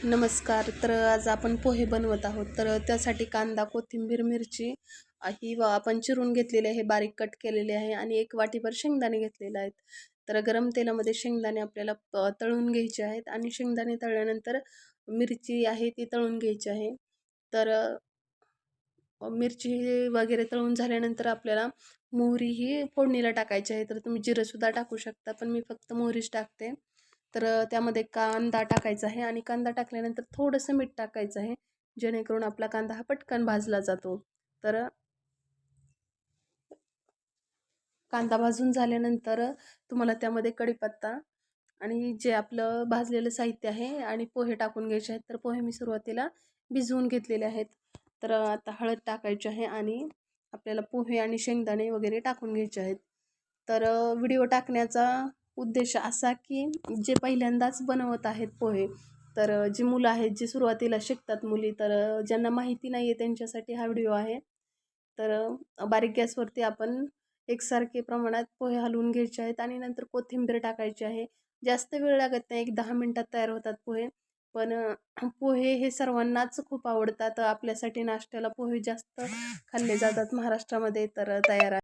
नमस्कार. तर आज आपण पोहे बनवत आहोत. तर त्यासाठी कांदा, कोथिंबीर, मिरची आपण चिरून घेतलेली आहे, बारीक कट केलेली आहे आणि एक वाटीभर शेंगदाणे घेतलेले आहेत. तर गरम तेलामध्ये शेंगदाणे आपल्याला तळून घ्यायचे आहेत आणि शेंगदाणे तळल्यानंतर मिरची आहे ती तळून घ्यायची आहे. तर मिरची वगैरे तळून झाल्यानंतर आपल्याला मोहरी ही फोडणीला टाकायची आहे. तर तुम्ही जिरंसुद्धा टाकू शकता, पण मी फक्त मोहरीच टाकते. तर त्यामध्ये कांदा टाकायचा आहे आणि कांदा टाकल्यानंतर थोडंसं मीठ टाकायचं आहे, जेणेकरून आपला कांदा हा पटकन भाजला जातो. तर कांदा भाजून झाल्यानंतर तुम्हाला त्यामध्ये कढीपत्ता आणि जे आपलं भाजलेलं साहित्य आहे आणि पोहे टाकून घ्यायचे आहेत. तर पोहे मी सुरुवातीला भिजवून घेतलेले आहेत. तर आता हळद टाकायची आहे आणि आपल्याला पोहे आणि शेंगदाणे वगैरे टाकून घ्यायचे आहेत. तर व्हिडिओ टाकण्याचा उद्देश असा की जे पहिल्यांदाच बनवत आहेत पोहे, तर जी मुलं आहेत, जी सुरुवातीला शिकतात मुली, तर ज्यांना माहिती नाही आहे त्यांच्यासाठी हा व्हिडिओ आहे. तर बारीक गॅसवरती आपण एकसारखे प्रमाणात पोहे हलवून घ्यायचे आहेत आणि नंतर कोथिंबीर टाकायची आहे. जास्त वेळ लागत नाही, एक 10 मिनिटात तयार होतात पोहे. पण पोहे हे सर्वांनाच खूप आवडतात. आपल्यासाठी नाश्त्याला पोहे जास्त खाल्ले जातात महाराष्ट्रामध्ये. तर तयार आहे.